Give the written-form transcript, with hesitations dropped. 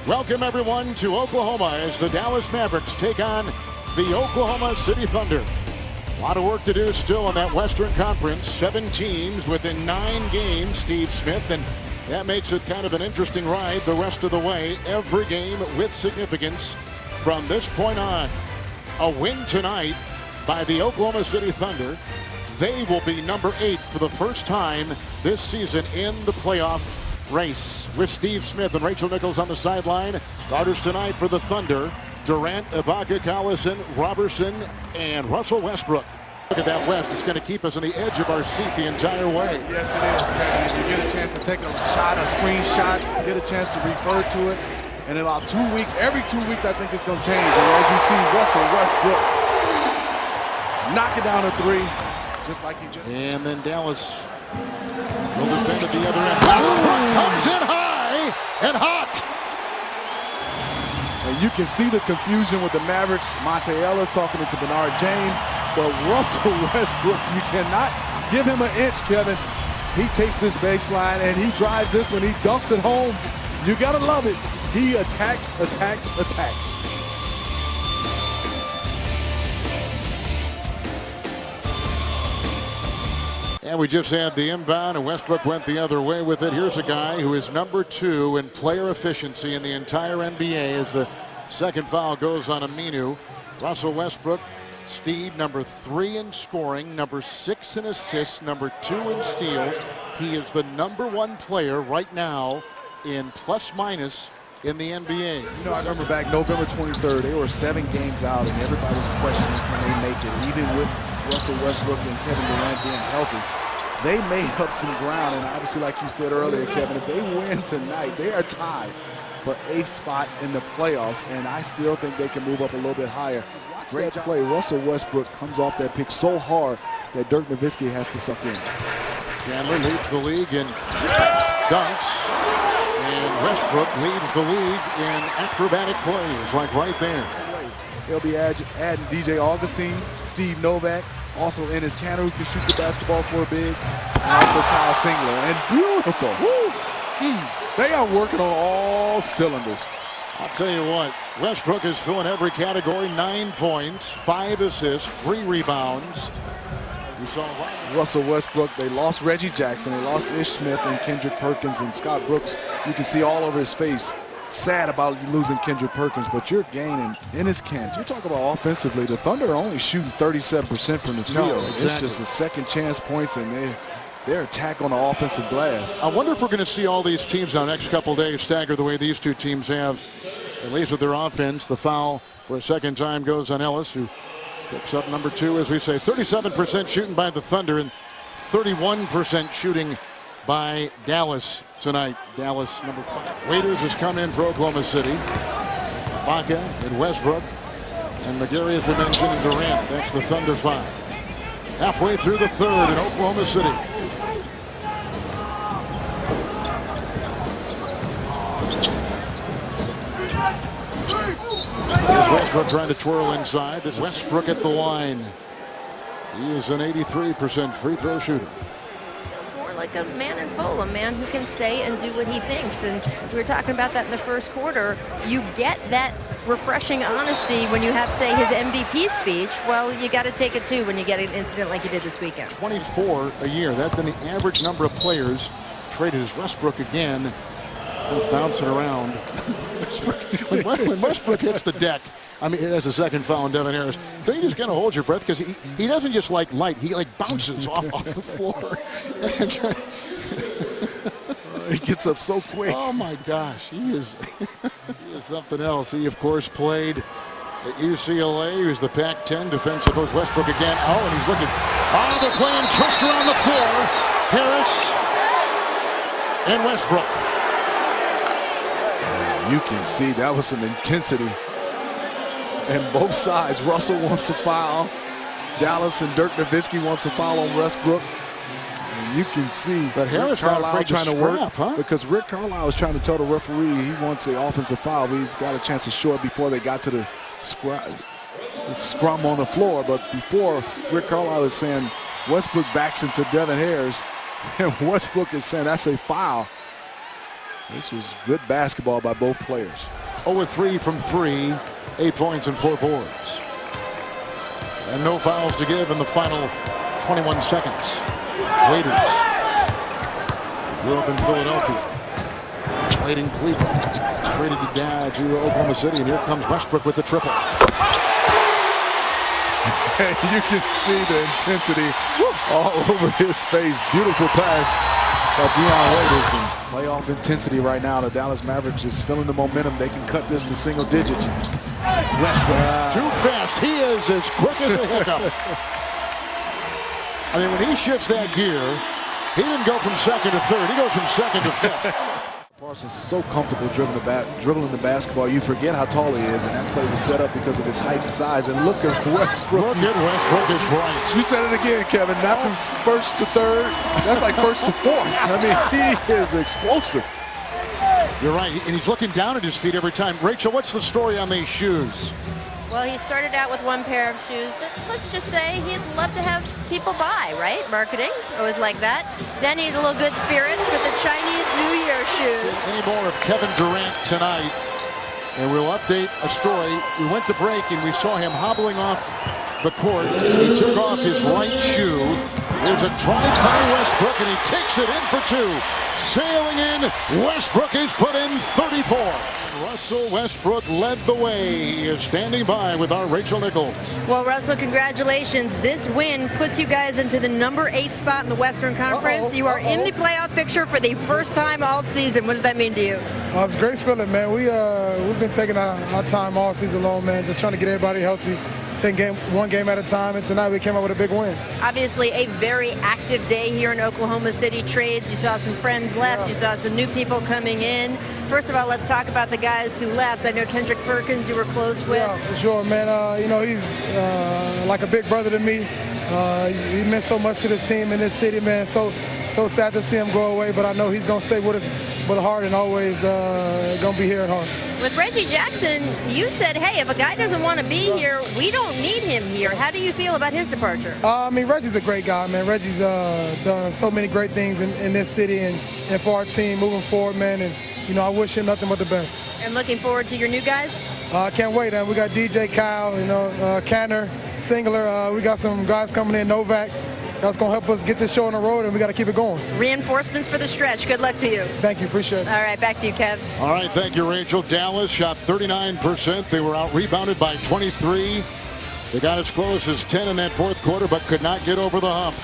Welcome everyone to Oklahoma as the Dallas Mavericks take on the Oklahoma City Thunder. A lot of work to do still in that Western Conference. 7 teams within 9 games, Steve Smith, and that makes it kind of an interesting ride the rest of the way. Every game with significance from this point on. A win tonight by the Oklahoma City Thunder. They will be number 8 for the first time this season in the playoff race. With Steve Smith and Rachel Nichols on the sideline. Starters tonight for the Thunder: Durant, Ibaka, Collison, Robertson, and Russell Westbrook. Look at that West. It's going to keep us on the edge of our seat the entire way. Yes, it is, Kevin. If you get a chance to take a shot, a screenshot, get a chance to refer to it. And in about 2 weeks, every 2 weeks, I think it's going to change. And as you see Russell Westbrook knock it down a 3, just like he did. And then Dallas will defend at the other end. Westbrook comes in high and hot. And you can see the confusion with the Mavericks. Monte Ellis talking to Bernard James. But Russell Westbrook, you cannot give him an inch, Kevin. He takes this baseline and he drives this when he dunks it home. You got to love it. He attacks, attacks, attacks. And we just had the inbound, and Westbrook went the other way with it. Here's a guy who is number 2 in player efficiency in the entire NBA as the second foul goes on Aminu. Russell Westbrook, Steve, number 3 in scoring, number 6 in assists, number 2 in steals. He is the number 1 player right now in plus minus in the NBA. You know, I remember back November 23rd, they were 7 games out, and everybody was questioning, can they make it? Even with Russell Westbrook and Kevin Durant being healthy, they made up some ground. And obviously, like you said earlier, Kevin, if they win tonight, they are tied for 8th spot in the playoffs, and I still think they can move up a little bit higher. Great play. Russell Westbrook comes off that pick so hard that Dirk Nowitzki has to suck in. Chandler leads the league in dunks, and Westbrook leads the league in acrobatic plays, like right there. They'll be adding DJ Augustine, Steve Novak, also in his canter who can shoot the basketball for a big, and also Kyle Singler. And beautiful. Woo. They are working on all cylinders. I'll tell you what, Westbrook is filling every category. 9 points, 5 assists, 3 rebounds. We saw Russell Westbrook. They lost Reggie Jackson. They lost Ish Smith and Kendrick Perkins and Scott Brooks. You can see all over his face, sad about losing Kendrick Perkins, but you're gaining in his camp. You talk about offensively, the Thunder are only shooting 37% from the field. Exactly. It's just a second chance points, and their attack on the offensive glass. I wonder if we're going to see all these teams on the next couple of days stagger the way these two teams have, at least with their offense. The foul for a second time goes on Ellis, who picks up number 2, as we say. 37% shooting by the Thunder and 31% shooting by Dallas tonight. Dallas number 5. Waiters has come in for Oklahoma City. Ibaka and Westbrook and McGarry, as we mentioned, and Durant. That's the Thunder 5. Halfway through the third in Oklahoma City. Here's Westbrook trying to twirl inside. This Westbrook at the line. He is an 83% free throw shooter. More like a man in full, a man who can say and do what he thinks. And we were talking about that in the first quarter. You get that refreshing honesty when you have, say, his MVP speech. Well, you got to take it too when you get an incident like you did this weekend. 24 a year. That's been the average number of players traded as Westbrook again. He's bouncing around. when Westbrook hits the deck, I mean, that's a second foul on Devin Harris. Don't you just kind of hold your breath, because he doesn't just like light, he like bounces off the floor. He gets up so quick. Oh my gosh, he is something else. He of course played at UCLA. He was the Pac-10 defensive coach. Westbrook again. Oh, and he's looking. Oh, they're playing twist around the floor. Harris and Westbrook. You can see that was some intensity. And both sides. Russell wants to foul. Dallas and Dirk Nowitzki wants to foul on Westbrook. And you can see, but Harris Rick not Carlisle afraid trying to to work, scrap, huh? because Rick Carlisle was trying to tell the referee he wants the offensive foul. We've got a chance to show it before they got to the scrum on the floor. But before, Rick Carlisle was saying Westbrook backs into Devin Harris, and Westbrook is saying that's a foul. This was good basketball by both players. 0-3 from 3, 8 points and 4 boards. And no fouls to give in the final 21 seconds. Waiters. Grew up in Philadelphia. Played in Cleveland. Traded to Oklahoma City, and here comes Westbrook with the triple. You can see the intensity all over his face. Beautiful pass by Dion Waiters, and playoff intensity right now. The Dallas Mavericks is feeling the momentum. They can cut this to single digits. Westbrook too fast. He is as quick as a hiccup. I mean, when he shifts that gear, he didn't go from second to third. He goes from second to fifth. Parsons is so comfortable dribbling the basketball. You forget how tall he is, and that play was set up because of his height and size. And look at Westbrook. Look at Westbrook is right. You said it again, Kevin. Not from first to third. That's like first to fourth. I mean, he is explosive. You're right, and he's looking down at his feet every time. Rachel, what's the story on these shoes? Well, he started out with one pair of shoes. Let's just say he'd love to have people buy, right? Marketing, always like that. Then he's a little good spirits with the Chinese New Year shoes. Any more of Kevin Durant tonight, and we'll update a story. We went to break, and we saw him hobbling off the court. He took off his right shoe. There's a drive by Westbrook, and he takes it in for 2. Sailing in, Westbrook is put in 34. Russell Westbrook led the way. He is standing by with our Rachel Nichols. Well, Russell, congratulations. This win puts you guys into the number 8 spot in the Western Conference. You are in the playoff picture for the first time all season. What does that mean to you? It's a great feeling, man. We've been taking our time all season long, man, just trying to get everybody healthy. Taking one game at a time, and tonight we came up with a big win. Obviously, a very active day here in Oklahoma City. Trades, you saw some friends left, you saw some new people coming in. First of all, let's talk about the guys who left. I know Kendrick Perkins you were close with. Yeah, for sure, man. He's like a big brother to me. He meant so much to this team and this city, man. So sad to see him go away, but I know he's going to stay with us with heart and always going to be here at heart. With Reggie Jackson, you said, hey, if a guy doesn't want to be here, we don't need him here. How do you feel about his departure? Reggie's a great guy, man. Reggie's done so many great things in this city and for our team moving forward, man. And, I wish him nothing but the best. And looking forward to your new guys? I can't wait. We got DJ Kyle, Canner, Singler. We got some guys coming in, Novak. That's going to help us get this show on the road, and we got to keep it going. Reinforcements for the stretch. Good luck to you. Thank you. Appreciate it. All right, back to you, Kev. All right, thank you, Rachel. Dallas shot 39%. They were out-rebounded by 23. They got as close as 10 in that fourth quarter, but could not get over the hump.